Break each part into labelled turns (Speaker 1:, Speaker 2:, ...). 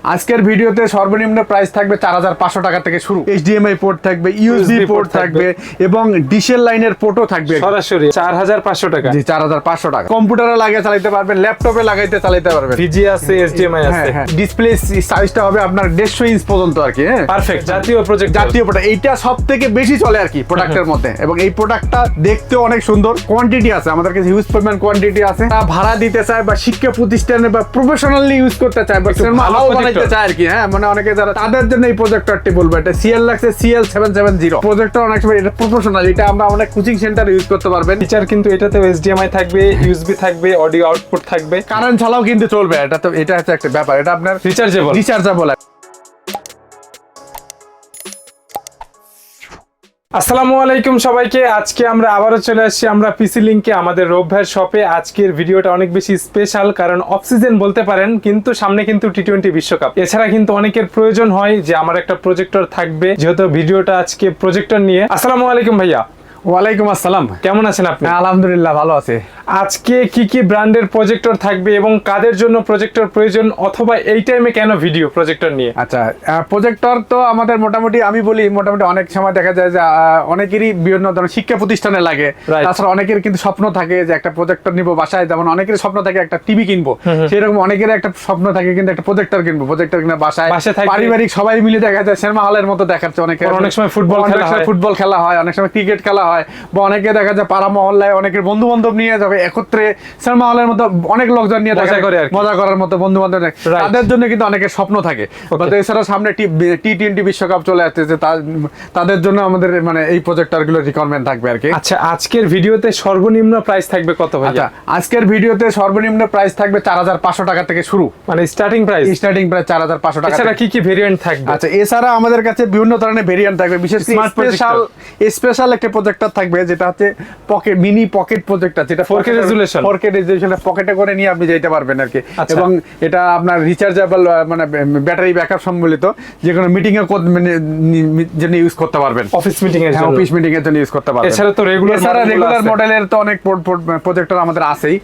Speaker 1: আজকের ভিডিওতে সর্বনিম্ন প্রাইস থাকবে 4500 টাকা থেকে শুরু। এইচডিএমআই পোর্ট থাকবে, ইউএসবি পোর্ট থাকবে এবং ডিশেল লাইনের পোর্টও থাকবে
Speaker 2: সরাসরি 4500 টাকা।
Speaker 1: জি 4500 টাকা। কম্পিউটারে লাগিয়ে চালাতে পারবেন, ল্যাপটপে লাগাইতে চালাতে পারবেন।
Speaker 2: ভিজি আছে, এইচডিএমআই আছে।
Speaker 1: হ্যাঁ, ডিসপ্লে সাইজটা হবে আপনার 150 ইঞ্চ পর্যন্ত আর কি। হ্যাঁ,
Speaker 2: পারফেক্ট জাতীয় প্রজেক্ট।
Speaker 1: জাতীয় প্রোডাক্ট এইটা সবথেকে বেশি চলে আর কি প্রোডাক্টের মধ্যে, এবং এই প্রোডাক্টটা দেখতেও অনেক সুন্দর। কোয়ান্টিটি আছে আমাদের কাছে, হিউজ পরিমাণ কোয়ান্টিটি আছে। ভাড়া দিতে চায় বা শিক্ষা প্রতিষ্ঠানে বা প্রফেশনালি ইউজ করতে চায় বা ভালো বানাইতে চায় আর কি। হ্যাঁ, মানে অনেকে যারা তাদের জন্য এই প্রজেক্টরটি বলবো। এটা CLLux CL770 প্রজেক্টর। অনেক সময় এটা প্রফেশনাল, এটা আমরা অনেক কোচিং সেন্টারে ইউজ করতে পারবেন।
Speaker 2: ফিচার কিন্তু এটাতে এইচডিএমআই থাকবে, ইউএসবি থাকবে, অডিও আউটপুট থাকবে,
Speaker 1: কারেন্ট ছাড়াও কিন্তু চলবে। এটা তো এটা হচ্ছে একটা ব্যাপার, এটা আপনার রিচার্জেবল।
Speaker 2: আসসালামু আলাইকুম সবাইকে। আজকে আমরা আবারও চলে আসছি আমরা পিসি লিংকে, আমাদের রব ভাইয়ের শপে। আজকের ভিডিওটা অনেক বেশি স্পেশাল, কারণ অফ সিজন বলতে পারেন, কিন্তু সামনে কিন্তু টি20 বিশ্বকাপ। এছাড়া কিন্তু অনেকের প্রয়োজন হয় যে আমার একটা প্রজেক্টর থাকবে, যেহেতু ভিডিওটা আজকে প্রজেক্টর নিয়ে। আসসালামু আলাইকুম ভাইয়া।
Speaker 1: ওয়ালাইকুম আসসালাম।
Speaker 2: কেমন আছেন আপনি?
Speaker 1: আলহামদুলিল্লাহ ভালো আছে।
Speaker 2: আজকে কি কি ব্র্যান্ডের প্রজেক্টর থাকবে এবং কাদের জন্য প্রজেক্টর প্রয়োজন, অথবা এই টাইমে কেন ভিডিও প্রজেক্টর নিয়ে?
Speaker 1: আচ্ছা, প্রজেক্টর তো আমাদের মোটামুটি আমি বলি মোটামুটি অনেক সময় দেখা যায় যে অনেকেরই বিভিন্ন ধরনের শিক্ষা প্রতিষ্ঠানে লাগে। তাছাড়া অনেকের কিন্তু স্বপ্ন থাকে যে একটা প্রজেক্টর নিবো বাসায়, যেমন অনেকের স্বপ্ন থাকে একটা টিভি কিনবো, সেরকম অনেকের একটা স্বপ্ন থাকে কিন্তু একটা প্রজেক্টর কিনবো। প্রজেক্টর কিনে বাসায় পারিবারিক সবাই মিলে দেখা যায় সিনেমা হলের মতো দেখাচ্ছে। অনেক সময় ফুটবল খেলা হয়, অনেক সময় ক্রিকেট খেলা হয়, বা অনেকে দেখা যায় পাড়া মহল্লায় অনেকের বন্ধু বান্ধব নিয়ে যাবে একত্রে সিনেমা হলের মতো, অনেক লোকজন নিয়ে মজা করার মতো বন্ধু বান্ধব। তাদের জন্য কিন্তু অনেকের স্বপ্ন থাকে। এছাড়া সামনে টি20 বিশ্বকাপ চলে আসতেছে, তাদের জন্য আমাদের মানে এই প্রজেক্টর গুলো রিকোয়ারমেন্ট থাকবে আর কি।
Speaker 2: আচ্ছা, আজকের ভিডিওতে সর্বনিম্ন প্রাইস থাকবে কত ভাই?
Speaker 1: আচ্ছা, আজকের ভিডিওতে সর্বনিম্ন প্রাইস থাকবে 4500 টাকা থেকে শুরু,
Speaker 2: মানে স্টার্টিং প্রাইস 4500 টাকা।
Speaker 1: এছাড়া
Speaker 2: কি কি ভেরিয়েন্ট থাকবে?
Speaker 1: আচ্ছা, এছাড়া আমাদের কাছে বিভিন্ন ধরনের ভেরিয়েন্ট থাকবে, বিশেষ করে স্পেশাল একটা প্রজেক্টর থাকবে, যেটা হচ্ছে মিনি পকেট প্রজেক্টর, যেটা 4K রেজোলিউশনে পকেটে করে নিয়ে আপনি যেতে পারবেন আর কি। এবং এটা আপনার রিচার্জেবল, মানে ব্যাটারি ব্যাকআপ সম্বলিত, যে কোনো মিটিং এর জন্য ইউজ করতে পারবেন,
Speaker 2: অফিস মিটিং এর জন্য,
Speaker 1: অফিস মিটিং এর জন্য ইউজ করতে পারবেন।
Speaker 2: এছাড়া তো রেগুলার
Speaker 1: মডেলের তো অনেক প্রজেক্টর আমাদের আছেই।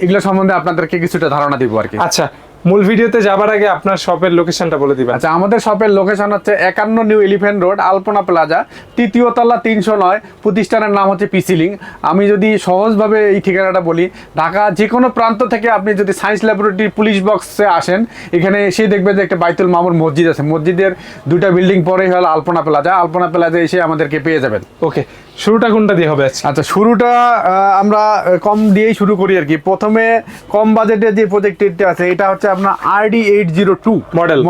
Speaker 1: এগুলো সম্বন্ধে আপনাদেরকে কিছুটা ধারণা দিব আর কি।
Speaker 2: আচ্ছা, মূল ভিডিওতে যাবার আগে আপনার শপের লোকেশনটা বলে দিবেন।
Speaker 1: আচ্ছা, আমাদের শপের লোকেশন হচ্ছে 51 নিউ এলিফ্যান্ট রোড, আলপনা প্লাজা, 3য় তলা, 309। প্রতিষ্ঠানের নাম হচ্ছে পিসি লিং। আমি যদি সহজভাবে এই ঠিকানাটা বলি, ঢাকা যে কোনো প্রান্ত থেকে আপনি যদি সায়েন্স ল্যাবরেটরি পুলিশ বক্সে আসেন, এখানে এসে দেখবেন যে একটা বাইতুল মামুর মসজিদ আছে। মসজিদের 2টা বিল্ডিং পরেই হলো আলপনা প্লাজা। আলপনা প্লাজা এসে আমাদেরকে পেয়ে যাবেন।
Speaker 2: ওকে, শুরুটা কোনটা দিয়ে হবে?
Speaker 1: আচ্ছা, শুরুটা আমরা কম দিয়েই শুরু করি আর কি। প্রথমে কম বাজেটের যে প্রজেক্টরটা আছে, এটা হচ্ছে আপনার RD802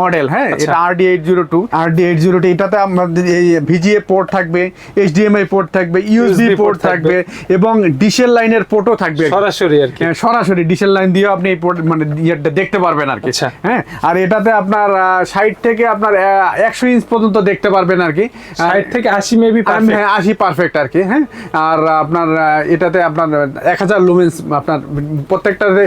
Speaker 1: মডেল। হ্যাঁ, এটা RD802 এটাতে আমাদের এই VGA পোর্ট থাকবে, HDMI পোর্ট থাকবে, ইউএসবি পোর্ট থাকবে এবং ডিশেল লাইনের পোর্টও থাকবে
Speaker 2: সরাসরি আর কি।
Speaker 1: সরাসরি ডিশেল লাইন দিয়ে আপনি এই পোর্ট মানে ইয়েটা দেখতে পারবেন আর কি। হ্যাঁ, আর এটাতে আপনার 60 থেকে আপনার 100 ইঞ্চ পর্যন্ত দেখতে পারবেন আর কি।
Speaker 2: 60 থেকে 80 মেবি পারফেক্ট।
Speaker 1: হ্যাঁ, 80 পারফেক্ট আর কি। হ্যাঁ, আর আপনার এটাতে আপনার 1000 লুমেন্স, আপনার প্রত্যেকটাতে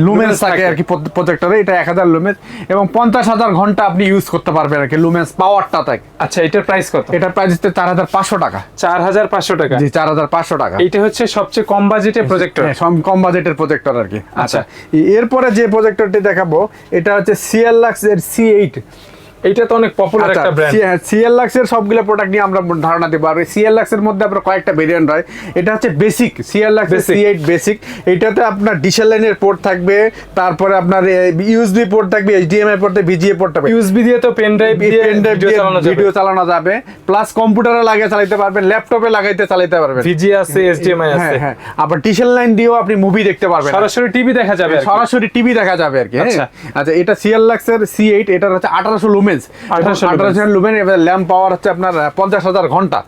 Speaker 1: লুমেন্স থাকে আর কি প্রজেক্টরে। এটা 1000 লুমেন্স এবং 50,000 ঘন্টা আপনি ইউজ করতে পারবেন আর কি, লুমেন্স পাওয়ারটা থাকে।
Speaker 2: আচ্ছা, এটার প্রাইস কত?
Speaker 1: এটার প্রাইস হচ্ছে 4500 টাকা।
Speaker 2: 4500 টাকা?
Speaker 1: জি, 4500 টাকা।
Speaker 2: এটা হচ্ছে সবচেয়ে কম বাজেটের প্রজেক্টর।
Speaker 1: কম বাজেটের প্রজেক্টর আর কি। আচ্ছা, এরপরে যে প্রজেক্টরটি দেখাবো, এটা হচ্ছে CLLux এর C8।
Speaker 2: এইটা তো অনেক পপুলার একটা ব্র্যান্ড।
Speaker 1: CLLux এর সবগুলো প্রোডাক্ট নিয়ে আমরা ধারণা দেব। আর CLLux এর মধ্যে আপনার কয়েকটা ভেরিয়েন্ট হয়। এটা হচ্ছে বেসিক, CLLux C8 বেসিক। এটাতে আপনার ডিশেল লাইনের পোর্ট থাকবে, তারপরে আপনার ইউএসবি পোর্ট থাকবে, HDMI পোর্ট থাকবে, VGA পোর্ট থাকবে।
Speaker 2: ইউএসবি দিয়ে তো পেন ড্রাইভ দিয়ে
Speaker 1: ভিডিও চালানো যাবে, প্লাস কম্পিউটারে লাগিয়ে চালাতে পারবেন, ল্যাপটপে লাগাইতে চালাতে পারবেন।
Speaker 2: VGA আছে, HDMI আছে।
Speaker 1: হ্যাঁ, আবার ডিশেল লাইন দিয়েও আপনি মুভি দেখতে পারবেন,
Speaker 2: সরাসরি টিভি দেখা যাবে,
Speaker 1: সরাসরি টিভি দেখা যাবে আর কি। আচ্ছা, এটা CLLux এর C8, এটা হচ্ছে 1800 লুমেন্স, 1800 লুমেন। এবার ল্যাম্প পাওয়ার হচ্ছে আপনার 50,000 ঘন্টা।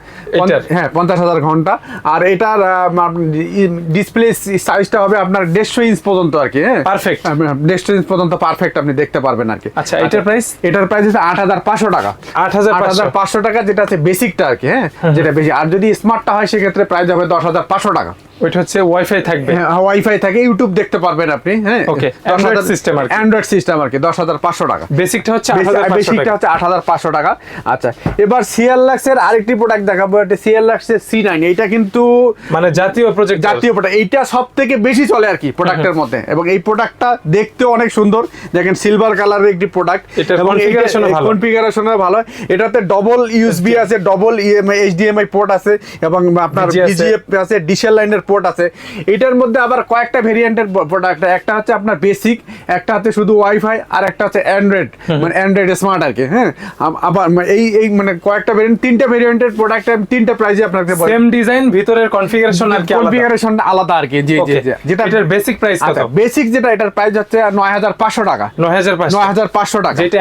Speaker 1: হ্যাঁ, 50,000 ঘন্টা। আর এটার ডিসপ্লে সাইজটা হবে আপনার 150 ইঞ্চ পর্যন্ত আর কি। হ্যাঁ,
Speaker 2: পারফেক্ট
Speaker 1: 150 ইঞ্চ পর্যন্ত পারফেক্ট আপনি দেখতে পারবেন আর কি।
Speaker 2: আচ্ছা, এটার প্রাইস?
Speaker 1: এটার প্রাইস হচ্ছে 8500 টাকা। 8500 টাকা, যেটা হচ্ছে বেসিকটা আর কি। হ্যাঁ, যেটা বেশি। আর যদি স্মার্টটা হয় সেক্ষেত্রে প্রাইস হবে 10,500 টাকা।
Speaker 2: ওইটা হচ্ছে ওয়াইফাই থাকবে।
Speaker 1: হ্যাঁ, ওয়াইফাই থাকে, ইউটিউব দেখতে পারবেন আপনি। হ্যাঁ,
Speaker 2: ওকে, অ্যান্ড্রয়েড সিস্টেম আর কি।
Speaker 1: অ্যান্ড্রয়েড সিস্টেম আর কি, 10,500 টাকা।
Speaker 2: বেসিকটা হচ্ছে
Speaker 1: বেসিকটা
Speaker 2: 8,500
Speaker 1: হচ্ছে 8,500 টাকা। আচ্ছা, এবার সিএলএক্স এর আরেকটি প্রোডাক্ট দেখাবো, এটা সিএলএক্স এর C9। এটা কিন্তু
Speaker 2: মানে জাতীয় প্রজেক্ট,
Speaker 1: জাতীয় প্রোডাক্ট, এইটা সবথেকে বেশি চলে আর কি প্রোডাক্টের মধ্যে, এবং এই প্রোডাক্টটা দেখতেও অনেক সুন্দর। দেখেন সিলভার কালারের একটি প্রোডাক্ট,
Speaker 2: এটার কনফিগারেশনও ভালো।
Speaker 1: কনফিগারেশনও ভালো। এটাতে ডবল ইউএসবি আছে, ডবল এইচডিএমআই পোর্ট আছে, এবং আপনার ভিজিএফ আছে, ডিসেল লাইনের পোর্ট আছে। এটার মধ্যে আবার কয়েকটা ভেরিয়েন্টের প্রোডাক্ট, একটা হচ্ছে আপনার বেসিক, একটা হচ্ছে শুধু ওয়াইফাই, আর একটা হচ্ছে অ্যান্ড্রয়েড, মানে অ্যান্ড্রয়েড স্মার্ট আর কি। হ্যাঁ, আবার এই মানে কয়েকটা ভেরিয়েন্ট, 3টা ভেরিয়েন্টের প্রোডাক্ট, 3টা প্রাইসে আপনাকে
Speaker 2: সেম ডিজাইন, ভিতরের কনফিগারেশন আর কি,
Speaker 1: কনফিগারেশন আলাদা আর কি। জি জি জি।
Speaker 2: যেটা এটার বেসিক প্রাইস কত?
Speaker 1: বেসিক যেটা, এটার প্রাইস হচ্ছে 9,500 টাকা। 9,500 টাকা।
Speaker 2: যেটা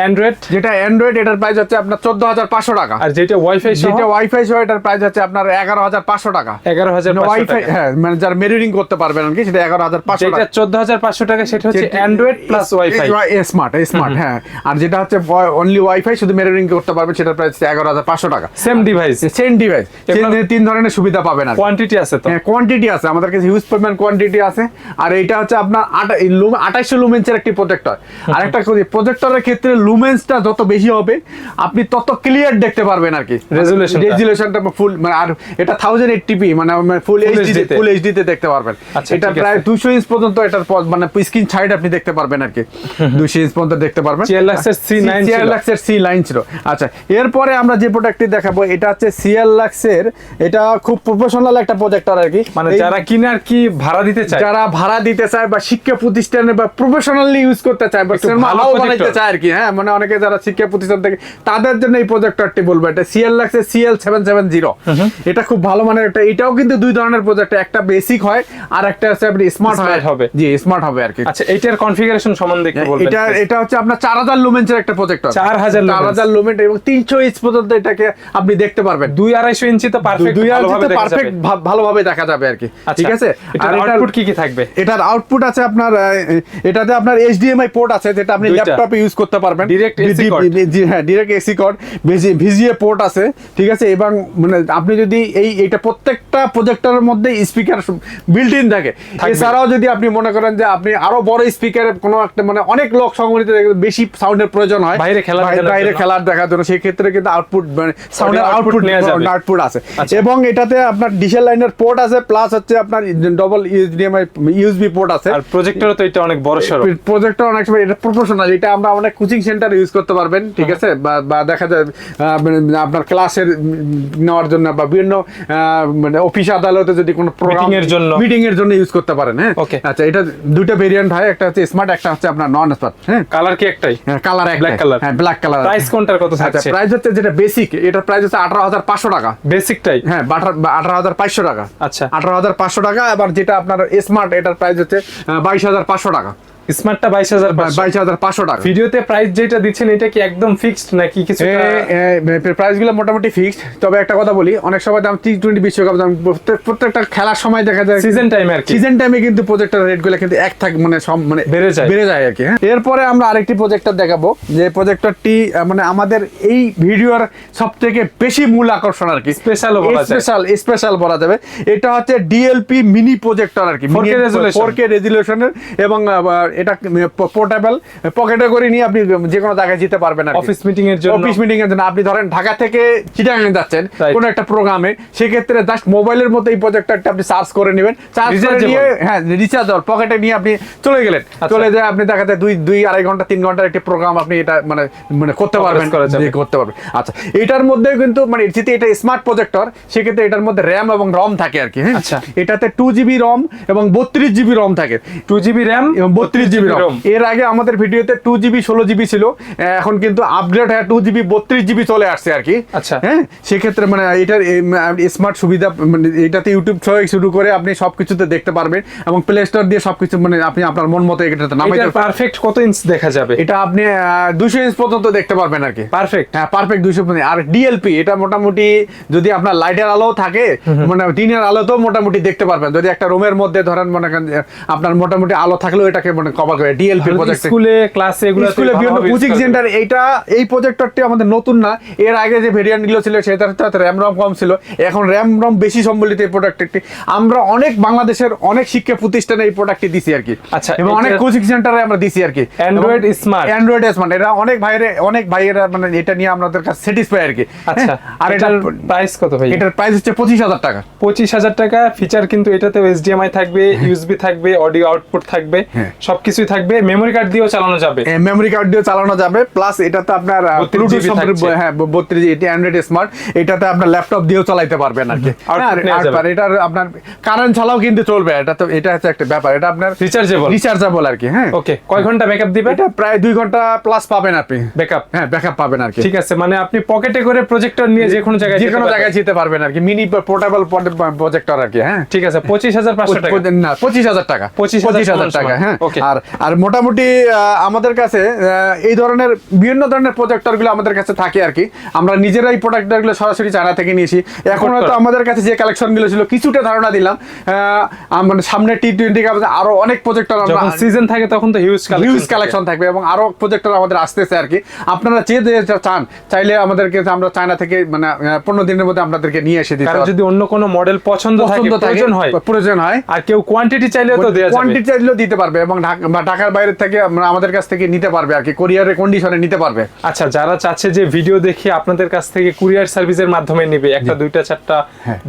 Speaker 2: অ্যান্ড্রয়েড,
Speaker 1: এটার প্রাইস হচ্ছে আপনার 14,500 টাকা।
Speaker 2: আর যেটা ওয়াইফাই
Speaker 1: সহ এটার প্রাইস হচ্ছে আপনার 11,500 টাকা।
Speaker 2: 11,500
Speaker 1: ওয়াইফাই, হ্যাঁ, মানে যারা মেরিনিং করতে পারবেন আর কি, সেটা 11,500 টাকা।
Speaker 2: যেটা 14,500 টাকা, সেটা হচ্ছে অ্যান্ড্রয়েড প্লাস ওয়াইফাই
Speaker 1: স্মার্ট। হ্যাঁ, আর যেটা হচ্ছে অনলি ওয়াইফাই, শুধু মেরিনিং করতে পারবেন, সেটার প্রাইস 11,500 টাকা।
Speaker 2: সেম ডিভাইস,
Speaker 1: সেম ডিভাইস, 3 ধরনের সুবিধা পাবেন। আর
Speaker 2: কোয়ান্টিটি আছে তো?
Speaker 1: হ্যাঁ, কোয়ান্টিটি আছে, আমাদের কাছে হিউজ পরিমাণ কোয়ান্টিটি আছে। আর এইটা হচ্ছে আপনার 2800 লুমেন্সের একটি প্রজেক্টর। আর একটা প্রজেক্টরের ক্ষেত্রে লুমেন্সটা যত বেশি হবে, আপনি তত ক্লিয়ার দেখতে পারবেন আর কি। রেজুলেশনটা ফুল, মানে আর এটা 1080p, মানে ফুল এইচডি তে দেখতে পারবেন। এটা প্রায় 200 ইঞ্চ পর্যন্ত এটার মানে স্ক্রিন সাইড আপনি দেখতে পারবেন আর কি, 200 ইঞ্চ পর্যন্ত দেখতে পারবেন।
Speaker 2: CLX
Speaker 1: এর C9 ছিল। আচ্ছা, এরপরে আমরা যে প্রোডাক্টটি দেখাবো, এটা হচ্ছে CLX এর, এটা খুব প্রফেশনাল একটা প্রজেক্টর আর কি।
Speaker 2: মানে যারা কিনে আর কি ভাড়া দিতে চায়,
Speaker 1: যারা ভাড়া দিতে চায় বা শিক্ষা প্রতিষ্ঠানে বা প্রফেশনালি ইউজ করতে চায়, বা ভালো বানাইতে চায় আর কি। হ্যাঁ, মানে অনেকে যারা শিক্ষা প্রতিষ্ঠান থেকে, তাদের জন্য এই প্রজেক্টরটি বলবো। এটা CLX এর CL770। এটা খুব ভালো মানের একটা। এটাও কিন্তু 2 ধরনের প্রজেক্টর, একটা বেসিক হয়, আর একটা আছে আপনি স্মার্ট হবে। জি, স্মার্ট হবে আর কি।
Speaker 2: আচ্ছা, এটার কনফিগারেশন সম্বন্ধে একটু বলবেন?
Speaker 1: এটা হচ্ছে আপনার 4000 লুমেন্সের একটা প্রজেক্টর।
Speaker 2: 4000
Speaker 1: লুমেন্স, এবং 300 ইঞ্চ পর্যন্ত এটাকে আপনি দেখতে পারবেন।
Speaker 2: 2-2.5 ইঞ্চি তো পারফেক্ট,
Speaker 1: ভালোভাবে দেখা যাবে আর কি। ঠিক আছে।
Speaker 2: আর আউটপুট কি থাকবে?
Speaker 1: এটার আউটপুট আছে আপনার, এটাতে আপনার HDMI পোর্ট আছে, যেটা আপনি ল্যাপটপে ইউজ করতে পারবেন।
Speaker 2: Direct AC cord.
Speaker 1: জি হ্যাঁ, direct AC cord, VGA port আছে। ঠিক আছে। এবং মানে আপনি যদি এইটা প্রত্যেকটা প্রজেক্টরের মধ্যে স্পিকার বিল্ট ইন থাকে। এছাড়াও যদি আপনি মনে করেন যে আপনি আরো বড় স্পিকারের কোনো একটা, মানে অনেক লোক সংগঠিত, বেশি সাউন্ডের প্রয়োজন হয় বাইরে খেলার দেখার জন্য, সেই ক্ষেত্রে কিন্তু আউটপুট, মানে সাউন্ডের আউটপুট আছে। এবং এটাতে আপনার ডিসেল লাইনের পোর্ট আছে, প্লাস হচ্ছে আপনার ডবল ইউএসবি পোর্ট আছে।
Speaker 2: আর প্রজেক্টরও তো এটা অনেক বড় সরো
Speaker 1: প্রজেক্টর, অনেক সময় এটা প্রফেশনাল। এটা আমরা অনেক কোচিং সেন্টারে ইউজ করতে পারবেন। ঠিক আছে। বা দেখা যায় আপনার ক্লাসের নেওয়ার জন্য, বা বিভিন্ন মানে অফিস আদালতে যদি কোনো মিটিং এর জন্য ইউজ করতে পারেন। হ্যাঁ, আচ্ছা, এটা 2টা ভেরিয়েন্ট হয়, একটা হচ্ছে স্মার্ট, একটা হচ্ছে আপনার নন স্মার্ট। হ্যাঁ,
Speaker 2: কালার কি একটাই?
Speaker 1: হ্যাঁ, কালার একটাই, ব্ল্যাক কালার। হ্যাঁ, ব্ল্যাক কালার।
Speaker 2: প্রাইস কোনটার কত থাকছে?
Speaker 1: প্রাইস হচ্ছে যেটা বেসিক, এটার প্রাইস হচ্ছে 18,500 টাকা।
Speaker 2: বেসিকটাই? হ্যাঁ,
Speaker 1: 18,500 টাকা।
Speaker 2: আচ্ছা,
Speaker 1: 18,500 টাকা। আবার যেটা আপনার স্মার্ট, এটার প্রাইস হচ্ছে 22,500 টাকা।
Speaker 2: স্মার্টটা 22,500
Speaker 1: টাকা।
Speaker 2: ভিডিওতে প্রাইস যেটা দিচ্ছেন, এটা কি একদম ফিক্সড নাকি কিছু?
Speaker 1: প্রাইসগুলো মোটামুটি ফিক্সড। তবে একটা কথা বলি, অনেক সময় দাম T20 বিশ্বকাপ দাম, প্রত্যেকটা খেলার সময় দেখা যায়
Speaker 2: সিজন টাইমে আর কি,
Speaker 1: সিজন টাইমে কিন্তু প্রজেক্টর রেটগুলো কিন্তু এক থাকে, মানে সব মানে বেড়ে যায় আর কি। এরপরে আমরা আরেকটি প্রজেক্টর দেখাবো, যে প্রজেক্টরটি মানে আমাদের এই ভিডিওর সবথেকে বেশি মূল আকর্ষণ আর কি, স্পেশাল বলা যাবে। এটা হচ্ছে DLP মিনি প্রজেক্টর আর কি, 4K রেজুলেশনের, এবং এটা পোর্টেবল, পকেটে করে নিয়ে আপনি যে কোনো জায়গায় যেতে পারবেন আর
Speaker 2: অফিস মিটিং এর জন্য।
Speaker 1: আপনি ধরেন ঢাকা থেকে চিটাগাং যাচ্ছেন কোন একটা প্রোগ্রামে, সেক্ষেত্রে জাস্ট মোবাইলের মতো এই প্রজেক্টরটা আপনি চার্জ করে নেবেন, চার্জ করে নিয়ে, হ্যাঁ, রিচার্জেবল, পকেটে নিয়ে আপনি চলে গেলেন। চলে যায় আপনি দেখাতে 2-2.5 ঘন্টা 3 ঘন্টার একটি প্রোগ্রাম আপনি এটা মানে করতে পারবেন। আচ্ছা, এটার মধ্যে কিন্তু মানে যেহেতু এটা স্মার্ট প্রজেক্টর, সেক্ষেত্রে এটার মধ্যে র্যাম এবং রম থাকে আর কি। হ্যাঁ, এটাতে 2GB রম এবং 32GB রম থাকে।
Speaker 2: 2GB র্যাম এবং
Speaker 1: 32GB রম। এর আগে আমাদের ভিডিওতে 2GB 16GB ছিল, এখন কিন্তু আপগ্রেড হয়ে 2GB 32GB চলে আসছে আর কি।
Speaker 2: আচ্ছা,
Speaker 1: হ্যাঁ, সেক্ষেত্রে মানে এটার স্মার্ট সুবিধা, মানে এটাতে ইউটিউব থেকে শুরু করে আপনি সবকিছুতে দেখতে পারবেন, এবং প্লে স্টোর দিয়ে সবকিছু মানে আপনি আপনার মন মতো এটাতে নামাইতে।
Speaker 2: এটা পারফেক্ট কত ইঞ্চ দেখা যাবে?
Speaker 1: এটা আপনি 200 ইঞ্চ পর্যন্ত দেখতে পারবেন আর কি।
Speaker 2: পারফেক্ট? হ্যাঁ,
Speaker 1: পারফেক্ট 200 পর্যন্ত। আর DLP এটা মোটামুটি যদি আপনার লাইটের আলো থাকে, মানে দিনের আলোতেও মোটামুটি দেখতে পারবেন। যদি একটা রুমের মধ্যে ধরেন মনে করেন আপনার মোটামুটি আলো থাকলেও এটাকে মনে কভার করে ডিএলপি প্রজেক্ট
Speaker 2: স্কুলে ক্লাসে এগুলো
Speaker 1: স্কুলে বিভিন্ন কোচিং সেন্টার এই প্রজেক্টরটি আমাদের নতুন না, এর আগে যে ভেরিয়েন্ট গুলো ছিল সেটাতে র্যাম রম কম ছিল, এখন র্যাম রম বেশি সম্বলিত এই প্রোডাক্টটি। আমরা অনেক বাংলাদেশের অনেক শিক্ষা প্রতিষ্ঠানে এই প্রোডাক্টটি দিছি আর কি।
Speaker 2: আচ্ছা,
Speaker 1: এবং অনেক কোচিং সেন্টারে আমরা দিছি আর কি।
Speaker 2: অ্যান্ড্রয়েড স্মার্ট
Speaker 1: এটা অনেক ভাইয়েরা মানে এটা নিয়ে আমাদের কাছে স্যাটিসফাই আর কি।
Speaker 2: আচ্ছা,
Speaker 1: আর এটার
Speaker 2: প্রাইস কত ভাই?
Speaker 1: এটার প্রাইস হচ্ছে 25,000 টাকা।
Speaker 2: 25,000 টাকা। ফিচার কিন্তু এটাতে HDMI থাকবে, ইউএসবি থাকবে, অডিও আউটপুট থাকবে, সবকিছুই থাকবে। মেমরি কার্ড দিয়েও চালানো যাবে,
Speaker 1: মেমরি কার্ড দিয়েও চালানো যাবে, প্লাস এটাতে আপনার ব্লুটুথ সম্পর্ক, হ্যাঁ 32 এটি অ্যান্ড্রয়েড স্মার্ট, এটাতে আপনার ল্যাপটপ দিয়েও চালাতে পারবেন আর কি। আর এটার আপনার কারেন্ট ছাড়াও কিন্তু চলবে, এটা হচ্ছে একটা ব্যাপার, এটা আপনার রিচার্জেবল আর কি। হ্যাঁ,
Speaker 2: ওকে। কয় ঘন্টা ব্যাকআপ দিবে?
Speaker 1: এটা প্রায় 2 ঘন্টা প্লাস পাবেন আপনি
Speaker 2: ব্যাকআপ।
Speaker 1: হ্যাঁ, ব্যাকআপ পাবেন আর কি।
Speaker 2: ঠিক আছে, মানে আপনি পকেটে করে প্রজেক্টর নিয়ে যে কোনো জায়গায়
Speaker 1: যেতে পারবেন আর কি, মিনি পোর্টেবল প্রজেক্টর আর কি। হ্যাঁ,
Speaker 2: ঠিক আছে। 25,500 টাকা
Speaker 1: না, 25,000 টাকা। 25,000 টাকা। হ্যাঁ, আর মোটামুটি আমাদের কাছে এই ধরনের বিভিন্ন ধরনের প্রজেক্টর গুলো আমাদের কাছে থাকে আর কি। আমরা নিজেরাই প্রোডাক্টর গুলো সরাসরি চায়না থেকে নিয়েছি। এখন হয়তো আমাদের কাছে যে কালেকশন গুলো ছিল কিছুটা ধারণা দিলাম, মানে সামনে T20 আরো অনেক প্রজেক্টর
Speaker 2: সিজন থাকে তখন তো হিউজ
Speaker 1: কালেকশন থাকবে এবং আরো প্রজেক্টর আমাদের আসতেছে আর কি। আপনারা যে চান চাইলে আমাদেরকে আমরা চায়না থেকে মানে 15 দিনের মধ্যে আপনাদেরকে নিয়ে এসে দিতে পারবো।
Speaker 2: যদি অন্য কোনো মডেল পছন্দ থাকে, প্রয়োজন হয়, আর কেউ কোয়ান্টিটি চাইলেও তো দেয়া যাবে,
Speaker 1: কোয়ান্টিটি চাইলেও দিতে পারবে এবং ঢাকার বাইরে থেকে আমাদের কাছ থেকে নিতে পারবে আর কি, কোরিয়ারের কন্ডিশনে নিতে পারবে।
Speaker 2: আচ্ছা, যারা চাচ্ছে যে ভিডিও দেখে আপনাদের কাছ থেকে কুরিয়ার সার্ভিসের মাধ্যমে নেবে, একটা দুইটা চারটা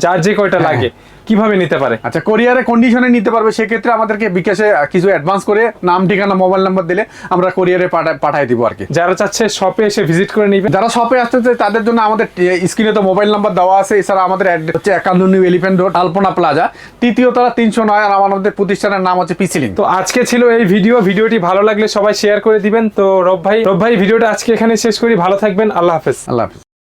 Speaker 2: যার যে কয়টা লাগে, কিভাবে নিতে পারে?
Speaker 1: আচ্ছা, কোরিয়ারে কন্ডিশনে নিতে পারবে, সেক্ষেত্রে আমাদেরকে বিকাশে কিছু অ্যাডভান্স করে নাম ঠিকানা মোবাইল নাম্বার দিলে আমরা কোরিয়ারে পাঠিয়ে দিব আর কি।
Speaker 2: যারা চাচ্ছে শপে এসে ভিজিট করে নিবে,
Speaker 1: যারা শপে আসতে চায় তাদের জন্য আমাদের স্ক্রিনে তো মোবাইল নাম্বার দেওয়া আছে। এছাড়া আমাদের অ্যাড্রেস হচ্ছে একান্ন নিউ এলিফ্যান্ট রোড, আলপনা প্লাজা, 3য় তলা 309। আর আমাদের প্রতিষ্ঠানের নাম হচ্ছে পিসি লিংক।
Speaker 2: তো আজকে ছিল এই ভিডিওটি ভালো লাগলে সবাই শেয়ার করে দিবেন। তো রব ভাই ভিডিওটা আজকে এখানে শেষ করি। ভালো থাকবেন, আল্লাহ হাফেজ।
Speaker 1: আল্লাহ হাফেজ।